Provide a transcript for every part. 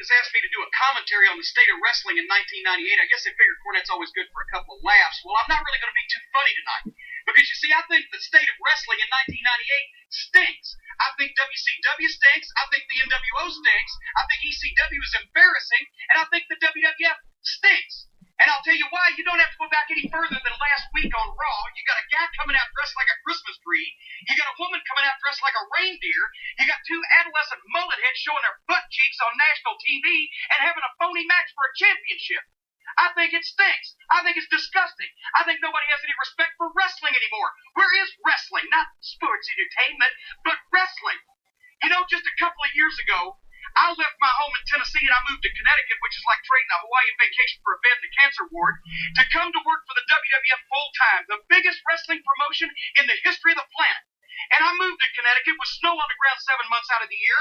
has asked me to do a commentary on the state of wrestling in 1998. I guess they figured Cornette's always good for a couple of laughs. Well, I'm not really going to be too funny tonight. Because, you see, I think the state of wrestling in 1998 stinks. I think WCW stinks. I think the NWO stinks. I think ECW is embarrassing. And I think the WWF stinks. And I'll tell you why. You don't have to go back any further than last week on Raw. You got a guy coming out dressed like a Christmas tree. You got a woman coming out dressed like a reindeer. You got two adolescent mullet heads showing their butt cheeks on national TV and having a phony match for a championship. I think it stinks. I think it's disgusting. I think nobody has any respect for wrestling anymore. Where is wrestling? Not sports entertainment, but wrestling. You know, just a couple of years ago, I left my home in Tennessee and I moved to Connecticut, which is like trading a Hawaiian vacation for a bed in a cancer ward, to come to work for the WWF full-time, the biggest wrestling promotion in the history of the planet. And I moved to Connecticut with snow on the ground 7 months out of the year,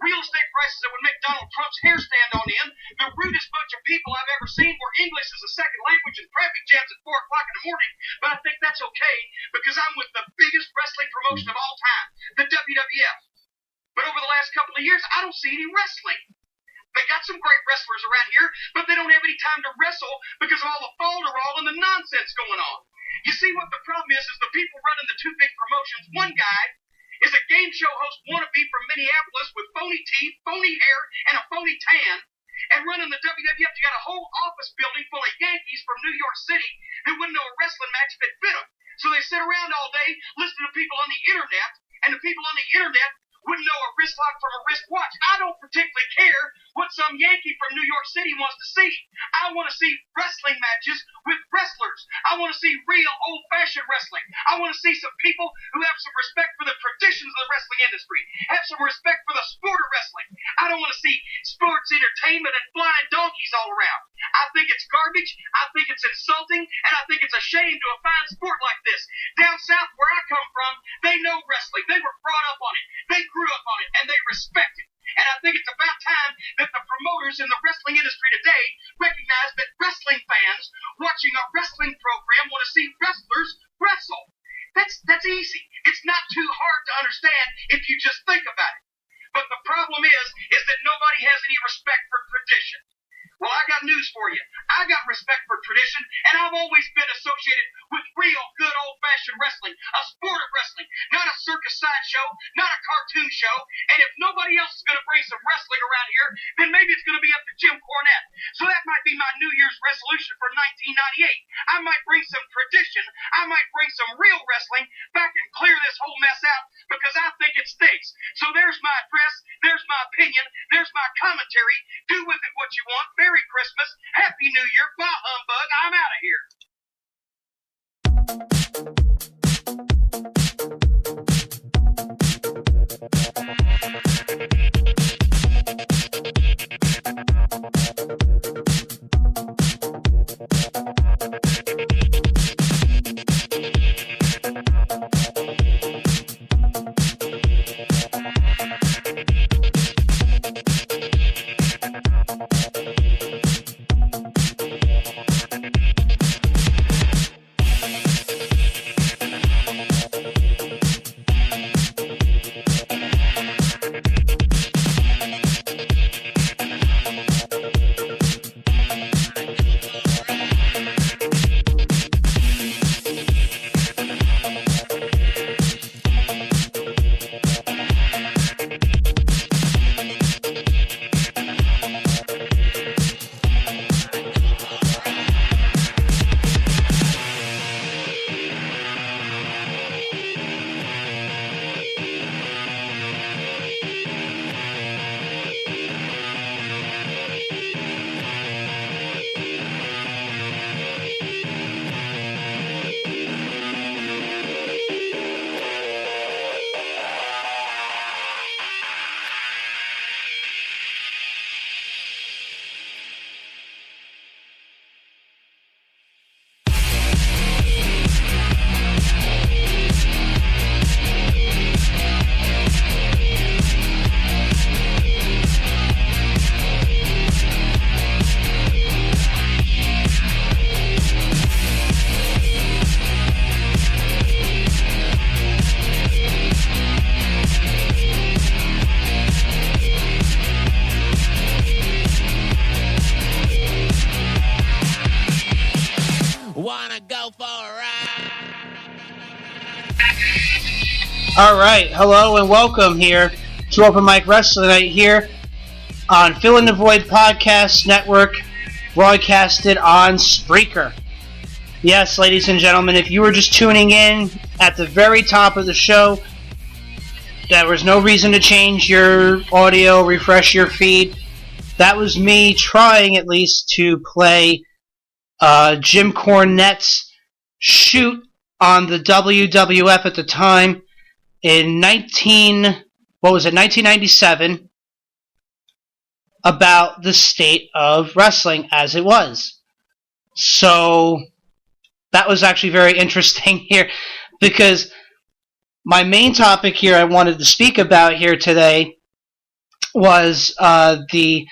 real estate prices that would make Donald Trump's hair stand on end, the rudest bunch of people I've ever seen where English is a second language and traffic jams at 4 o'clock in the morning. But I think that's okay because I'm with the biggest wrestling promotion of all time, the WWF. But over the last couple of years, I don't see any wrestling. They got some great wrestlers around here, but they don't have any time to wrestle because of all the falderall and the nonsense going on. You see what the problem is the people running the two big promotions, one guy is a game show host wannabe from Minneapolis with phony teeth, phony hair, and a phony tan. And running the WWF, you got a whole office building full of Yankees from New York City who wouldn't know a wrestling match if it fit them. So they sit around all day listening to people on the internet, and the people on the internet wouldn't know a wrist lock from a wristwatch. I don't particularly care what some Yankee from New York City wants to see. I want to see wrestling matches with wrestlers. I want to see real old-fashioned wrestling. I want to see some people who have some respect for the traditions of the wrestling industry, have some respect for the sport of wrestling. I don't want to see sports entertainment and flying donkeys all around. I think it's garbage, I think it's insulting, and I think it's a shame to a fine sport like this. Down south where I come from, they know wrestling. They were brought up on it. They grew up on it, and they respect it. And I think it's about time that the promoters in the wrestling industry today recognize that wrestling fans watching a wrestling program want to see wrestlers wrestle. That's easy. It's not too hard to understand if you just think about it. But the problem is that nobody has any respect for tradition. Well, I got news for you. I got respect for tradition, and I've always been associated with real good old-fashioned wrestling, a sport of wrestling, not a circus sideshow, not a cartoon show. And if nobody else is going to bring some wrestling around here, then maybe it's going to be up to Jim Cornette. So that might be my New Year's resolution for 1998. I might bring some tradition. I might bring some real wrestling back and clear this whole mess out because I think it stinks. So there's my address. There's my opinion. There's my commentary. Do with it what you want. Merry Christmas, Happy New Year, bah humbug, I'm out of here. All right, hello and welcome here to Open Mic Wrestling Night here on Fill in the Void Podcast Network, broadcasted on Spreaker. Yes, ladies and gentlemen, if you were just tuning in at the very top of the show, there was no reason to change your audio, refresh your feed. That was me trying at least to play Jim Cornette's shoot on the WWF at the time in 1997 about the state of wrestling as it was. So that was actually very interesting here, because my main topic here I wanted to speak about here today was the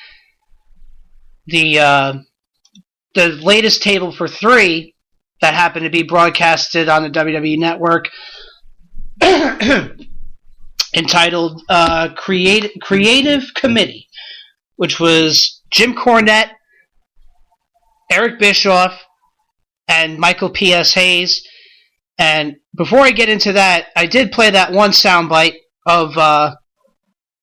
latest Table for Three that happened to be broadcasted on the WWE Network, entitled Creative Committee, which was Jim Cornette, Eric Bischoff, and Michael P.S. Hayes. And before I get into that, I did play that one soundbite of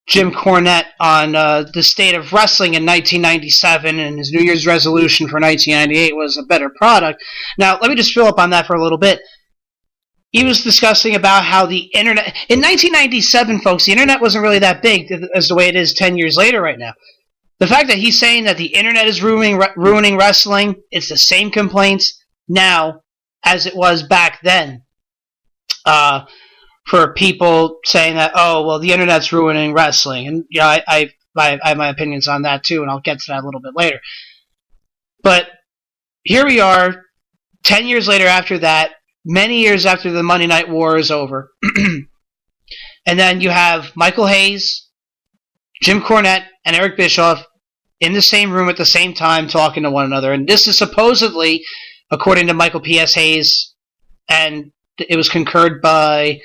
Jim Cornette on the state of wrestling in 1997, and his New Year's resolution for 1998 was a better product. Now, let me just fill up on that for a little bit. He was discussing about how the internet... In 1997, folks, the internet wasn't really that big as the way it is 10 years later right now. The fact that he's saying that the internet is ruining wrestling, it's the same complaints now as it was back then. For people saying that, oh, well, the internet's ruining wrestling. And yeah, I have my opinions on that too, and I'll get to that a little bit later. But here we are, 10 years later after that, many years after the Monday Night War is over. And then you have Michael Hayes, Jim Cornette, and Eric Bischoff in the same room at the same time talking to one another. And this is supposedly, according to Michael P.S. Hayes, and it was concurred by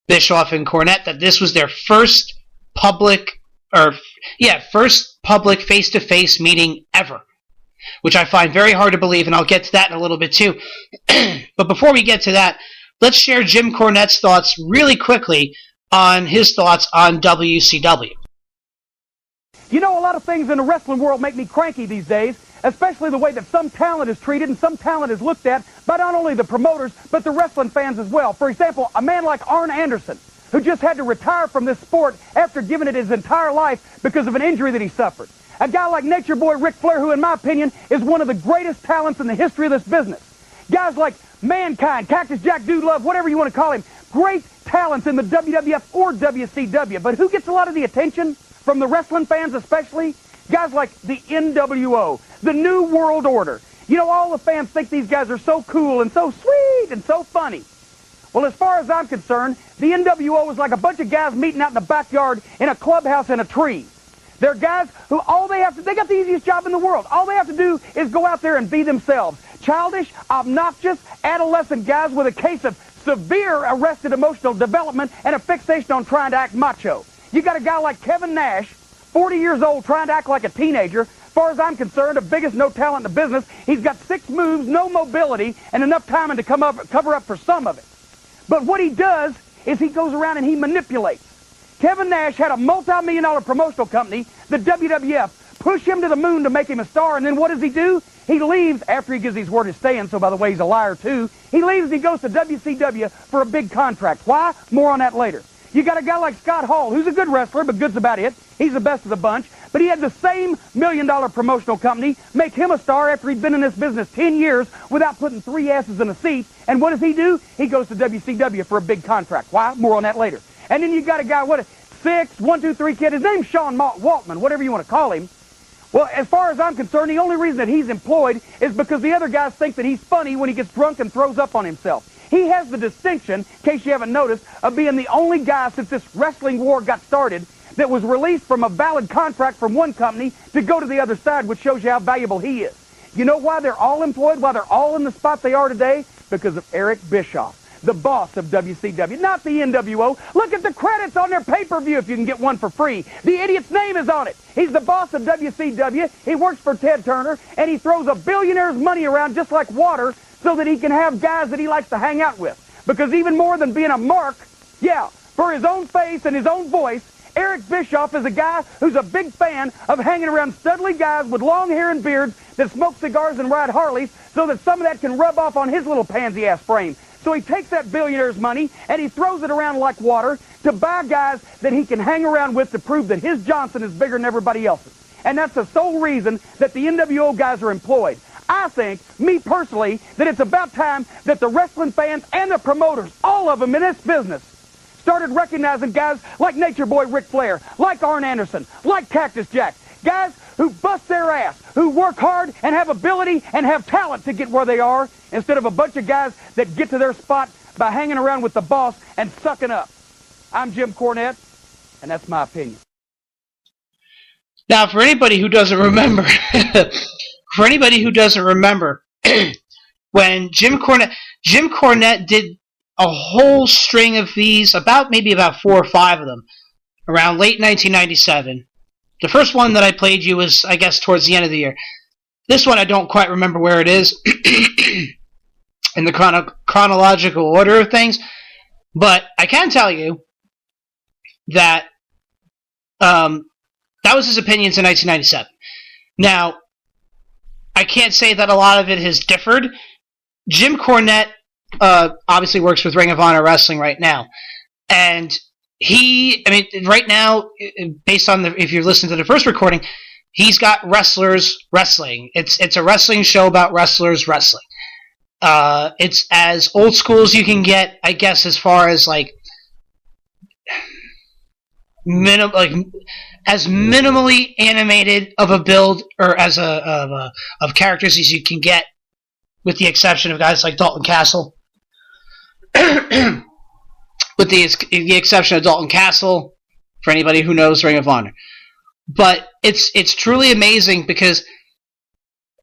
Bischoff and Cornette, that this was their first public face-to-face meeting ever, which I find very hard to believe, and I'll get to that in a little bit too. But before we get to that, let's share Jim Cornette's thoughts really quickly on his thoughts on WCW. You know, a lot of things in the wrestling world make me cranky these days, especially the way that some talent is treated and some talent is looked at by not only the promoters, but the wrestling fans as well. For example, a man like Arn Anderson, who just had to retire from this sport after giving it his entire life because of an injury that he suffered. A guy like Nature Boy Ric Flair, who in my opinion is one of the greatest talents in the history of this business. Guys like Mankind, Cactus Jack, Dude Love, whatever you want to call him, great talents in the WWF or WCW. But who gets a lot of the attention from the wrestling fans especially? Guys like the NWO, the New World Order. You know, all the fans think these guys are so cool and so sweet and so funny. Well, as far as I'm concerned, the NWO is like a bunch of guys meeting out in the backyard in a clubhouse in a tree. They're guys who they got the easiest job in the world. All they have to do is go out there and be themselves. Childish, obnoxious, adolescent guys with a case of severe arrested emotional development and a fixation on trying to act macho. You got a guy like Kevin Nash, 40 years old, trying to act like a teenager. As far as I'm concerned, the biggest no talent in the business. He's got 6 moves, no mobility, and enough timing to cover up for some of it. But what he does is he goes around and he manipulates. Kevin Nash had a multi-million-dollar promotional company, the WWF, push him to the moon to make him a star, and then what does he do? He leaves after he gives his word of staying, so by the way, he's a liar too. He leaves and he goes to WCW for a big contract. Why? More on that later. You got a guy like Scott Hall, who's a good wrestler, but good's about it. He's the best of the bunch. But he had the same million-dollar promotional company make him a star after he'd been in this business 10 years without putting 3 asses in a seat. And what does he do? He goes to WCW for a big contract. Why? More on that later. And then you got a guy, 6, 1, 2, 3 kid. His name's Sean Waltman, whatever you want to call him. Well, as far as I'm concerned, the only reason that he's employed is because the other guys think that he's funny when he gets drunk and throws up on himself. He has the distinction, in case you haven't noticed, of being the only guy since this wrestling war got started that was released from a valid contract from one company to go to the other side, which shows you how valuable he is. You know why they're all employed, why they're all in the spot they are today? Because of Eric Bischoff, the boss of WCW, not the NWO. Look at the credits on their pay-per-view if you can get one for free. The idiot's name is on it. He's the boss of WCW. He works for Ted Turner, and he throws a billionaire's money around just like water so that he can have guys that he likes to hang out with. Because even more than being a mark, yeah, For his own face and his own voice, Eric Bischoff is a guy who's a big fan of hanging around studly guys with long hair and beards that smoke cigars and ride Harleys so that some of that can rub off on his little pansy-ass frame. So he takes that billionaire's money and he throws it around like water to buy guys that he can hang around with to prove that his Johnson is bigger than everybody else's. And that's the sole reason that the NWO guys are employed. I think, me personally, that it's about time that the wrestling fans and the promoters, all of them in this business, started recognizing guys like Nature Boy Ric Flair, like Arn Anderson, like Cactus Jack, guys who bust their ass, who work hard and have ability and have talent to get where they are, instead of a bunch of guys that get to their spot by hanging around with the boss and sucking up. I'm Jim Cornette, and that's my opinion. Now, for anybody who doesn't remember, when Jim Cornette did a whole string of these, maybe about 4 or 5 of them, around late 1997. The first one that I played you was, I guess, towards the end of the year. This one I don't quite remember where it is in the chronological order of things, but I can tell you that that was his opinions in 1997. Now, I can't say that a lot of it has differed. Jim Cornette obviously works with Ring of Honor Wrestling right now. And right now, based on if you listen to the first recording, he's got wrestlers wrestling. It's a wrestling show about wrestlers wrestling. It's as old school as you can get, I guess, as far as as minimally animated of a build or as of characters as you can get, with the exception of guys like Dalton Castle. With the exception of Dalton Castle, for anybody who knows Ring of Honor. But it's truly amazing because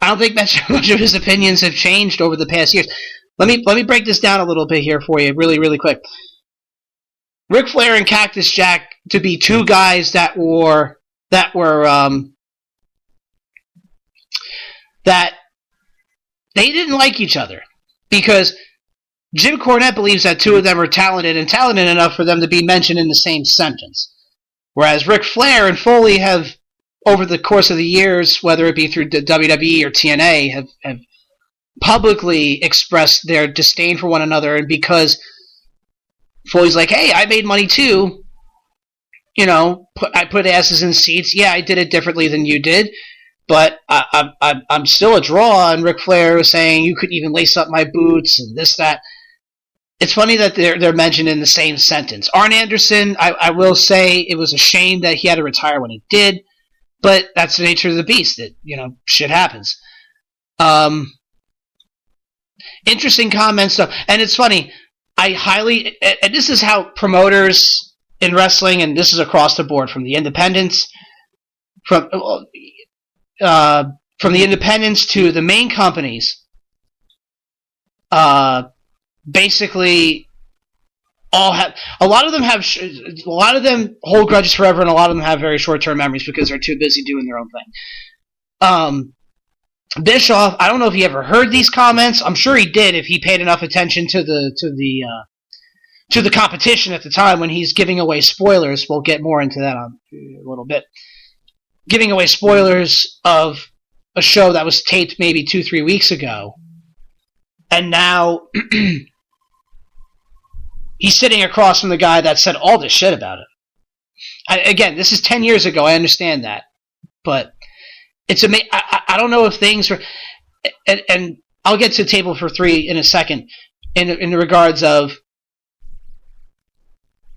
I don't think much of his opinions have changed over the past years. Let me break this down a little bit here for you, really, really quick. Ric Flair and Cactus Jack to be two guys that they didn't like each other because Jim Cornette believes that two of them are talented enough for them to be mentioned in the same sentence. Whereas Ric Flair and Foley have, over the course of the years, whether it be through the WWE or TNA, have publicly expressed their disdain for one another, and because Foley's like, hey, I made money too, I put asses in seats, yeah, I did it differently than you did, but I'm still a draw, and Ric Flair was saying, you could even lace up my boots, and this, that. It's funny that they're mentioned in the same sentence. Arn Anderson, I will say it was a shame that he had to retire when he did, but that's the nature of the beast. That shit happens. Interesting comments stuff, and it's funny. And this is how promoters in wrestling, and this is across the board, from the independents, from the independents to the main companies. Basically, a lot of them hold grudges forever, and a lot of them have very short-term memories because they're too busy doing their own thing. Bischoff, I don't know if he ever heard these comments. I'm sure he did if he paid enough attention to the competition at the time when he's giving away spoilers. We'll get more into that a little bit. Giving away spoilers of a show that was taped maybe 2-3 weeks ago, and now he's sitting across from the guy that said all this shit about it. Again, this is 10 years ago. I understand that, but it's amazing. I don't know if things were, and I'll get to Table for Three in a second. In regards of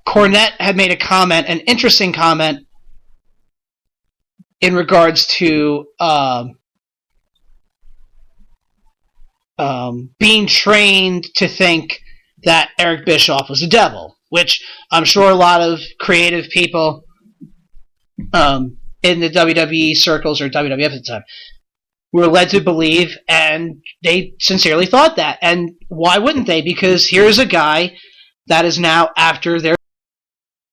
Cornette had made a comment, an interesting comment, in regards to being trained to think that Eric Bischoff was a devil, which I'm sure a lot of creative people in the WWE circles or WWF at the time were led to believe, and they sincerely thought that. And why wouldn't they? Because here's a guy that is now after their